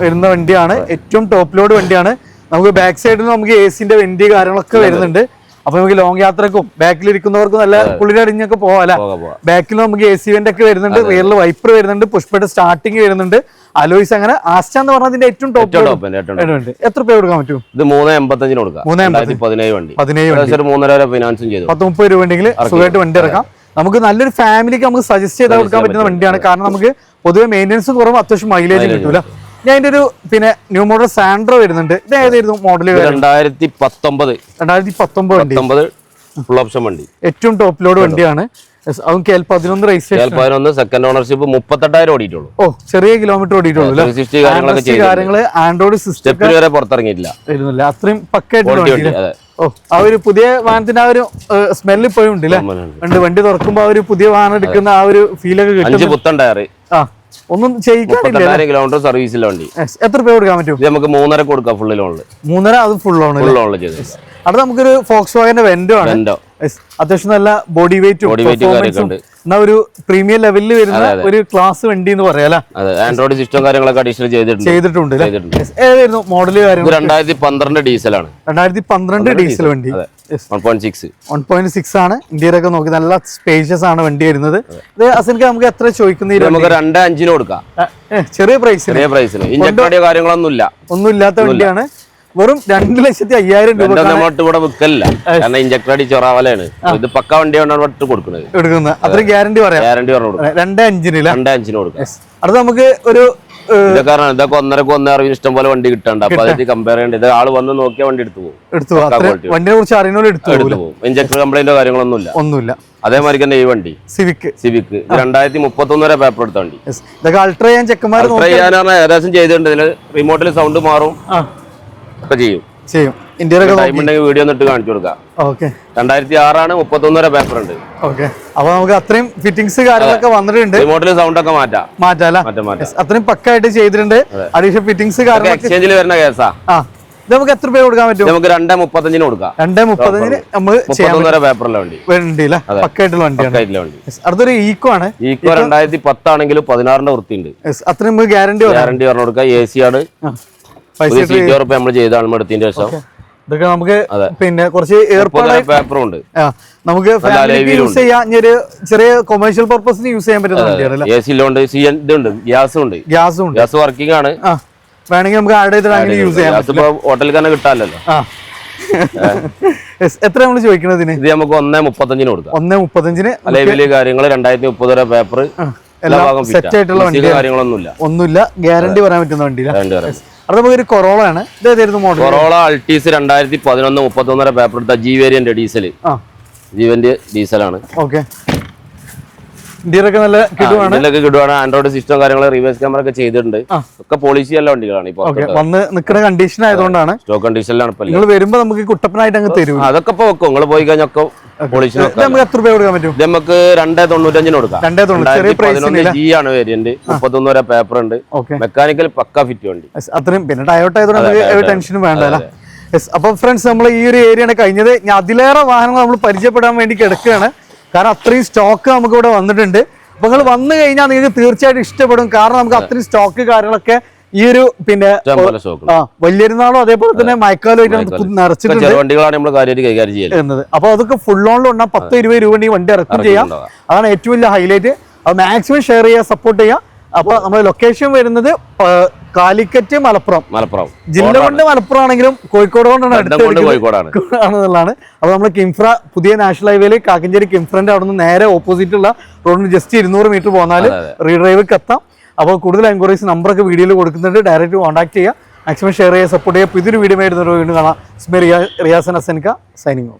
വരുന്ന വണ്ടിയാണ്. ഏറ്റവും ടോപ്പ് ലോഡ് വണ്ടിയാണ്. നമുക്ക് ബാക്ക് സൈഡിൽ നമുക്ക് AC വെന്റി കാര്യങ്ങളൊക്കെ വരുന്നുണ്ട്. അപ്പൊ നമുക്ക് ലോങ് യാത്രക്കും ബാക്കിൽ ഇരിക്കുന്നവർക്കും നല്ല കുളിരടിഞ്ഞൊക്കെ പോവാല. ബാക്കിൽ നമുക്ക് AC വെന്റ് ഒക്കെ വരുന്നുണ്ട്. റിയറിൽ വൈപ്പർ വരുന്നുണ്ട്. പുഷ്പയുടെ സ്റ്റാർട്ടിങ് വരുന്നുണ്ട്. അലോയ്സ്. അങ്ങനെ ആസ്റ്റ എന്ന് പറഞ്ഞതിന്റെ ഏറ്റവും ടോപ്പ്. എത്ര രൂപ കൊടുക്കാൻ പറ്റും? ഇത് 3.85 കൊടുക്കാം. 17 വണ്ടി. 3.5 ഫിനാൻസും ചെയ്തു. 30 രൂപ ഉണ്ടെങ്കിൽ സുഖമായിട്ട് വണ്ടി ഇറക്കാം. നമുക്ക് നല്ലൊരു ഫാമിലിക്ക് നമുക്ക് സജസ്റ്റ് ചെയ്ത് കൊടുക്കാൻ പറ്റുന്ന വണ്ടിയാണ്. കാരണം നമുക്ക് പൊതുവെ മെയിൻ്റെനൻസും കുറവ്, അത്യാവശ്യം മൈലേജ് കിട്ടൂല. ഞാൻ അതിന്റെ ഒരു പിന്നെ ന്യൂ മോഡൽ സാൻഡ്രോ വരുന്നുണ്ട്. ഇത് ഏതായിരുന്നു മോഡൽ? 2019 വണ്ടി. ഫുൾ ഓപ്ഷൻ വണ്ടി. ഏറ്റവും ടോപ്പ് ലോഡ് വണ്ടിയാണ്. അതും KL11 registration. KL11 second ownership 38,000 ഓടിയിട്ടുള്ളൂ. ഓ ചെറിയ കിലോമീറ്റർ ഓടിയിട്ടുള്ളൂ. കാര്യങ്ങള് ആൻഡ്രോയിഡ് സിസ്റ്റം വരെ പുറത്തിറങ്ങിയിട്ടില്ല. അത്രയും പക്കായിട്ട്. ഓ ആ ഒരു പുതിയ വാഹനത്തിന്റെ ആ ഒരു സ്മെല്ല് ഇപ്പോഴും ഉണ്ട് അല്ലേ? വണ്ടി തുറക്കുമ്പോ ആ ഒരു പുതിയ വാഹനം എടുക്കുന്ന ആ ഒരു ഫീലൊക്കെ കിട്ടും. 5 പുത്തൻ ടയർ. ആ ഒന്നും ചെയ്യിക്കാനില്ല. 30,000 കിലോമീറ്റർ സർവീസിലെ വണ്ടി. എത്ര രൂപ കൊടുക്കാൻ പറ്റും? ഇത് നമുക്ക് 3.5 കൊടുക്കാം. ഫുൾ ലോണില്. 3.5 അത് ഫുൾ ലോണില് ചെയ്ത്. അത് നമുക്കൊരു ഫോക്സ് വാഗന്റെ വെന്റോ ആണ്. അത്യാവശ്യം നല്ല ബോഡി വെയിറ്റും എന്നാ ഒരു പ്രീമിയം ലെവലിൽ വരുന്ന ഒരു ക്ലാസ് വണ്ടി എന്ന് പറയാം. ആൻഡ്രോയിഡ് സിസ്റ്റം കാര്യങ്ങളൊക്കെ അഡീഷണൽ ചെയ്തിട്ടുണ്ട്. ഏതായിരുന്നു മോഡല്? 2012 ഡീസലാണ്. 2012 ഡീസൽ വണ്ടി. 1.6 ആണ്. ഇന്ത്യയിലൊക്കെ നോക്കി നല്ല സ്പേഷ്യസ് ആണ് വണ്ടി വരുന്നത്. അസൻക്ക് നമുക്ക് എത്ര ചോദിക്കുന്നത്? നമുക്ക് 2.5 കൊടുക്കാം. ചെറിയ പ്രൈസിന് ഇഞ്ചക്ടറിയോ കാര്യങ്ങളൊന്നും ഇല്ലാത്ത വണ്ടിയാണ്. വെറും 2,05,000 രൂപ ഇവിടെ വിൽക്കല്ല. കാരണം ഇഞ്ചക്ടർ അടി ചൊറാവലാണ്. ഇത് പക്ക വണ്ടിയാണ് കൊടുക്കുന്നത്. അത്ര ഗ്യാരണ്ടി പറയാം. 2.5 കൊടുക്കാം. അത് നമുക്ക് ഒരു ഇതൊക്കെ 1.5 ഇഷ്ടം പോലെ വണ്ടി കിട്ടണ്ട. അപ്പൊ അതായത് കമ്പയർ ചെയ്യേണ്ടത് ഇത് ആള് വന്ന് നോക്കിയ വണ്ടി എടുത്തു പോകും. വണ്ടിയെ കുറിച്ച് അറിയുന്ന എടുത്തു പോകും. ഇഞ്ചക്ടർ കംപ്ലൈന്റോ കാര്യങ്ങളൊന്നുമില്ല. അതേമാതിരി തന്നെ ഈ വണ്ടി സിവിക് 2031 വരെ പേപ്പർ എടുത്ത വണ്ടി. ഇതൊക്കെ അൾട്ര ചെയ്യാൻ ചെക്കന്മാർ ഏകദേശം ചെയ്തിട്ടുണ്ട്. ഇതില് റിമോട്ടിൽ സൗണ്ട് മാറും ഒക്കെ ചെയ്യും. വീഡിയോ ഒന്നിട്ട് കാണിച്ചു കൊടുക്കാം. 2006 ആണ്. 31 വരെ പേപ്പർ ഉണ്ട്. അപ്പൊ നമുക്ക് അത്രയും ഫിറ്റിംഗ്സ് കാര്യങ്ങളൊക്കെ വന്നിട്ടുണ്ട്. റിമോട്ടിൽ സൗണ്ട് ഒക്കെ മാറ്റാം. അത്രയും പക്കായിട്ട് ചെയ്തിട്ടുണ്ട്. അഡീഷണൽ ഫിറ്റിംഗ്സ് എക്സ്ചേഞ്ചിൽ വരുന്ന കേസാ. നമുക്ക് എത്ര രൂപ കൊടുക്കാൻ പറ്റും? നമുക്ക് 2.35 കൊടുക്കാം. 2.35 നമ്മൾ 31 വരെ പേപ്പറുള്ള വണ്ടി. പക്കായിട്ടുള്ള വണ്ടിയാണ്. അടുത്തൊരു ഈക്കോ ആണ്. ഈക്കോ 2010 ആണെങ്കിലും 16ന്റെ വൃത്തിയുണ്ട്. അത്രയും നമുക്ക് ഗ്യാരണ്ടി പറഞ്ഞു കൊടുക്കാം. AC ആണ്. നമ്മൾ ചെയ്താണ് എടുത്തതിന്റെ ശേഷം. ഇതൊക്കെ നമുക്ക് പിന്നെ കുറച്ച് പേപ്പറും ഉണ്ട്. നമുക്ക് യൂസ് ചെയ്യാൻ ചെറിയ കൊമേഴ്ഷ്യൽ പർപ്പസിന് യൂസ് ചെയ്യാൻ പറ്റുന്ന വണ്ടിയാണ്. ഗ്യാസ് വർക്കിംഗ് ആണ്. വേണമെങ്കിൽ നമുക്ക് ആഡ് ചെയ്തിട്ട് യൂസ് ചെയ്യാം. ഹോട്ടലിൽ തന്നെ കിട്ടാമല്ലോ. എത്ര നമ്മൾ ചോദിക്കുന്നത്? ഇത് നമുക്ക് 1.35 കൊടുക്കാം. 1.35 അലവില് കാര്യങ്ങൾ 2030 വരെ പേപ്പർ സെറ്റ് ആയിട്ടുള്ള വണ്ടി. ഒന്നുമില്ല. ഗ്യാരണ്ടി പറയാൻ പറ്റുന്ന വണ്ടിയില്ല. അത് നമുക്കൊരു കൊറോള ആണ്. ഇതേതായിരുന്നു മോഡൽ? കൊറോള അൾട്ടീസ് 2011 31 വരെ പേപ്പർ എടുത്ത ജി വേരിയന്റ് ഡീസലാണ്. ഓക്കെ. ഇന്ത്യയിലൊക്കെ നല്ല കിടുവാണ്. ആൻഡ്രോയിഡ് സിസ്റ്റം കാര്യങ്ങൾ റിവേഴ്സ് ക്യാമറ ഒക്കെ ചെയ്തിട്ടുണ്ട്. ഒക്കെ പോളിസി എല്ലാ വണ്ടികളാണ്. വന്ന് നിൽക്കുന്ന കണ്ടീഷൻ ആയതുകൊണ്ടാണ്. സ്റ്റോക്ക് കണ്ടീഷനിലാണ്. നിങ്ങൾ വരുമ്പോ നമുക്ക് കുട്ടപ്പനായിട്ട് അങ്ങ് തരും. അതൊക്കെ ഇപ്പൊ വെക്കും. നിങ്ങൾ പോയി കഴിഞ്ഞാൽ നമുക്ക് എത്ര രൂപ കൊടുക്കാൻ പറ്റും? നമുക്ക് 2.95 കൊടുക്കാം. 2011 G ആണ് വേരിയന്റ്. 31 വരെ പേപ്പർ ഉണ്ട്. മെക്കാനിക്കൽ പക്ക ഫിറ്റ് വണ്ടി. അത്രയും പിന്നെ ടയോട്ട ആയതുകൊണ്ട് ടെൻഷനും വേണ്ട. അപ്പൊ ഫ്രണ്ട്സ്, നമ്മൾ ഈ ഒരു ഏരിയയാണ് കഴിഞ്ഞത്. ഞാൻ അതിലേറെ വാഹനങ്ങൾ നമ്മൾ പരിചയപ്പെടാൻ വേണ്ടി കിടക്കുകയാണ്. കാരണം അത്രയും സ്റ്റോക്ക് നമുക്ക് ഇവിടെ വന്നിട്ടുണ്ട്. അപ്പൊ നിങ്ങൾ വന്നു കഴിഞ്ഞാൽ നിങ്ങൾക്ക് തീർച്ചയായിട്ടും ഇഷ്ടപ്പെടും. കാരണം നമുക്ക് അത്രയും സ്റ്റോക്ക് കാര്യങ്ങളൊക്കെ ഈ ഒരു പിന്നെ വലിയൊരുനാളും അതേപോലെ തന്നെ മഴക്കാലമായിട്ട് നിറച്ചിട്ടുണ്ട്. അപ്പൊ അതൊക്കെ ഫുൾ ഓണിലുണ്ടാ 10-20 രൂപ ഈ വണ്ടി ഇറക്കും ചെയ്യാം. അതാണ് ഏറ്റവും വലിയ ഹൈലൈറ്റ്. അത് മാക്സിമം ഷെയർ ചെയ്യുക, സപ്പോർട്ട് ചെയ്യുക. അപ്പൊ നമ്മുടെ ലൊക്കേഷൻ വരുന്നത് കാലിക്കറ്റ്, മലപ്പുറം. ജില്ല കൊണ്ട് മലപ്പുറം ആണെങ്കിലും കോഴിക്കോട് കൊണ്ടാണ് ആണെന്നുള്ളതാണ്. അപ്പൊ നമ്മൾ കിംഫ്ര പുതിയ നാഷണൽ ഹൈവേയിൽ കാക്കഞ്ചേരി കിംഫ്രന്റെ അവിടെ നിന്ന് നേരെ ഓപ്പോസിറ്റ് ഉള്ള റോഡിന് ജസ്റ്റ് 200 മീറ്റർ പോന്നാൽ റീഡ്രൈവിലേക്ക് എത്താം. അപ്പോൾ കൂടുതൽ എൻക്വയറീസ് നമ്പറൊക്കെ വീഡിയോയിൽ കൊടുക്കുന്നുണ്ട്. ഡയറക്റ്റ് കോൺടാക്ട് ചെയ്യുക. മാക്സിമം ഷെയർ ചെയ്യുക, സപ്പോർട്ട് ചെയ്യുക. പുതിയൊരു വീഡിയോ ആയിട്ട് വീണ്ടും കാണാം. റിയാസ് ഹസൻക സൈനിങ് ഓഫ്.